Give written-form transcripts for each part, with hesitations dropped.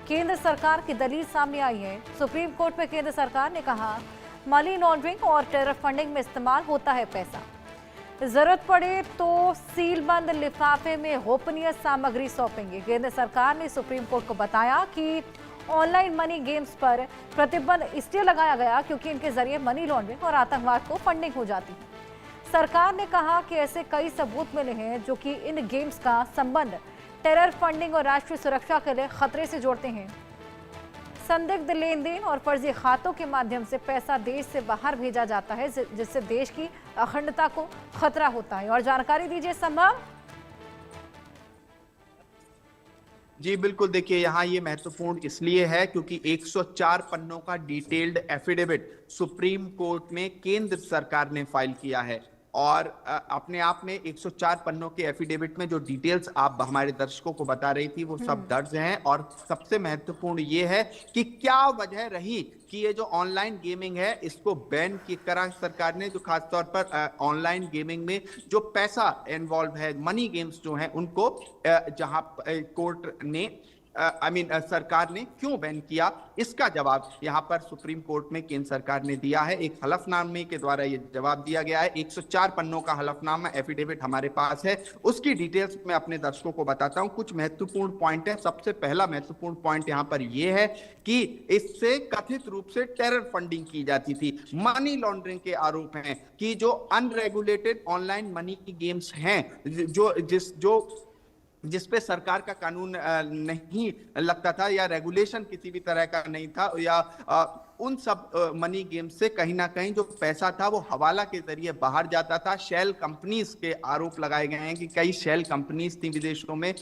केंद्र सरकार की दलील सामने आई है। सुप्रीम कोर्ट में केंद्र सरकार ने कहा मनी लॉन्ड्रिंग और टेरर फंडिंग में इस्तेमाल होता है पैसा, जरूरत पड़े तो सीलबंद लिफाफे में गोपनीय सामग्री सौंपेंगे। केंद्र सरकार ने सुप्रीम कोर्ट को बताया कि ऑनलाइन मनी गेम्स पर प्रतिबंध इसलिए लगाया गया क्योंकि इनके जरिए मनी लॉन्ड्रिंग और आतंकवाद को फंडिंग हो जाती है। सरकार ने कहा कि ऐसे कई सबूत मिले हैं जो कि इन गेम्स का संबंध टेरर फंडिंग और राष्ट्रीय सुरक्षा के लिए खतरे से जोड़ते हैं। संदिग्ध लेन देन और फर्जी खातों के माध्यम से पैसा देश से बाहर भेजा जाता है, जिससे देश की अखंडता को खतरा होता है। और जानकारी दीजिए संभव। जी बिल्कुल, देखिए यहाँ ये महत्वपूर्ण इसलिए है क्योंकि 104 पन्नों का डिटेल्ड एफिडेविट सुप्रीम कोर्ट में केंद्र सरकार ने फाइल किया है और अपने आप में 104 पन्नों के एफिडेविट में जो डिटेल्स आप हमारे दर्शकों को बता रही थी वो सब दर्ज हैं। और सबसे महत्वपूर्ण ये है कि क्या वजह रही कि ये जो ऑनलाइन गेमिंग है इसको बैन करा सरकार ने, जो खासतौर पर ऑनलाइन गेमिंग में जो पैसा इन्वॉल्व है, मनी गेम्स जो हैं उनको जहां कोर्ट ने सरकार ने क्यों बैन किया, इसका जवाब यहाँ पर सुप्रीम कोर्ट में केंद्र सरकार ने दिया है। एक हलफनामे के द्वारा ये जवाब दिया गया है। 104 पन्नों का हलफनामा एफिडेविट हमारे पास है, उसकी डिटेल्स मैं अपने दर्शकों को बताता हूँ। कुछ महत्वपूर्ण पॉइंट है। सबसे पहला महत्वपूर्ण पॉइंट यहाँ पर यह है कि इससे कथित रूप से टेरर फंडिंग की जाती थी। मनी लॉन्ड्रिंग के आरोप हैं कि जो अनरेगुलेटेड ऑनलाइन मनी की गेम्स हैं, जिस पे सरकार का कानून नहीं लगता था या रेगुलेशन किसी भी तरह का नहीं था, या उन सब मनी गेम्स से कहीं ना कहीं जो पैसा था वो हवाला के जरिए बाहर जाता था। शेल कंपनीज के आरोप लगाए गए हैं कि कई शेल कंपनीज थी विदेशों में।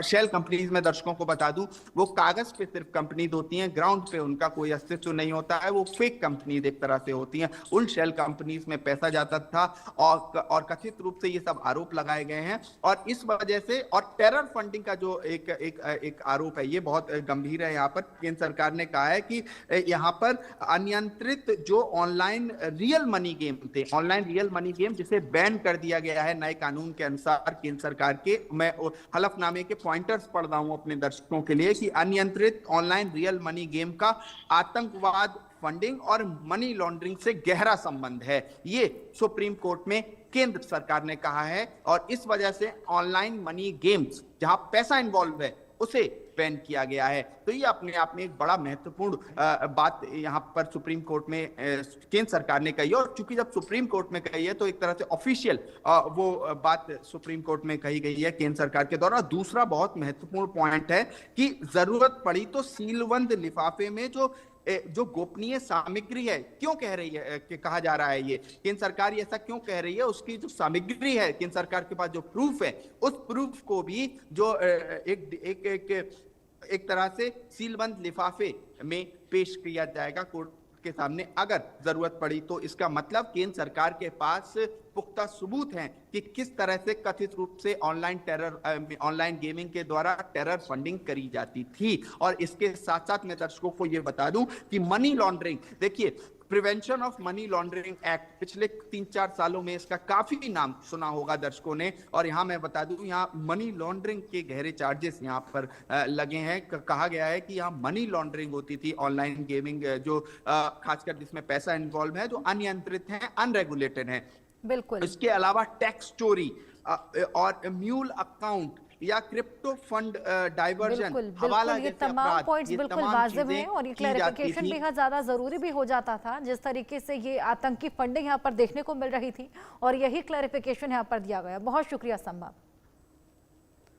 शेल कंपनीज में दर्शकों को बता दूं वो कागज पे सिर्फ कंपनीज होती हैं, ग्राउंड पे उनका कोई अस्तित्व नहीं होता है, वो फेक कंपनीज एक तरह से होती हैं। उन शेल कंपनीज में पैसा जाता था और कथित रूप से ये सब आरोप लगाए गए हैं। और इस वजह से और टेरर फंडिंग का जो एक आरोप है ये बहुत गंभीर है। यहाँ पर केंद्र सरकार ने कहा है कि यहाँ पर अनियंत्रित जो ऑनलाइन रियल मनी गेम थे, ऑनलाइन रियल मनी गेम जिसे बैन कर दिया गया है नए कानून के अनुसार केंद्र सरकार के। मैं हलफनामे के पॉइंटर्स पढ़ रहा हूं अपने दर्शकों के लिए कि अनियंत्रित ऑनलाइन रियल मनी गेम का आतंकवाद, फंडिंग और मनी लॉन्ड्रिंग से गहरा संबंध है, ये सुप्रीम कोर्ट में केंद्र सरकार ने कहा है। और इस वजह से ऑनलाइन मनी गेम्स जहां पैसा इन्वॉल्व है उसे बैन किया गया है। तो ये अपने आप में एक बड़ा महत्वपूर्ण बात यहाँ पर सुप्रीम कोर्ट में केंद्र सरकार ने कही है। और चूंकि जब सुप्रीम कोर्ट में कही है तो एक तरह से ऑफिशियल वो बात सुप्रीम कोर्ट में कही गई है केंद्र सरकार के द्वारा। दूसरा बहुत महत्वपूर्ण पॉइंट है कि जरूरत पड़ी तो सीलबंद लिफाफे में जो गोपनीय सामग्री है, क्यों कह रही है कि कहा जा रहा है ये केंद्र सरकार ऐसा क्यों कह रही है, उसकी जो सामग्री है केंद्र सरकार के पास जो प्रूफ है उस प्रूफ को भी जो एक तरह से सीलबंद लिफाफे में पेश किया जाएगा कोर्ट के सामने अगर जरूरत पड़ी तो। इसका मतलब केंद्र सरकार के पास पुख्ता सबूत हैं कि किस तरह से कथित रूप से ऑनलाइन गेमिंग के द्वारा टेरर फंडिंग करी जाती थी। और इसके साथ साथ मैं दर्शकों को यह बता दूं कि मनी लॉन्ड्रिंग, देखिए prevention of money laundering act, पिछले 3-4 सालों में इसका काफी नाम सुना होगा दर्शकों ने। और यहाँ मैं बता दूं यहाँ मनी लॉन्ड्रिंग के गहरे चार्जेस यहाँ पर लगे हैं। कहा गया है कि यहाँ मनी लॉन्ड्रिंग होती थी ऑनलाइन गेमिंग जो खासकर जिसमें पैसा इन्वॉल्व है, जो अनियंत्रित है, अनरेगुलेटेड है। बिल्कुल। इसके अलावा टैक्स चोरी और म्यूल अकाउंट या क्रिप्टो फंड डाइवर्जन, हवाला, ये तमाम पॉइंट्स बिल्कुल वाजिब हैं और ये क्लैरिफिकेशन बेहद ज्यादा जरूरी भी हो जाता था। जिस तरीके से ये आतंकी फंडिंग यहाँ पर देखने को मिल रही थी और यही क्लैरिफिकेशन यहाँ पर दिया गया। बहुत शुक्रिया संभव।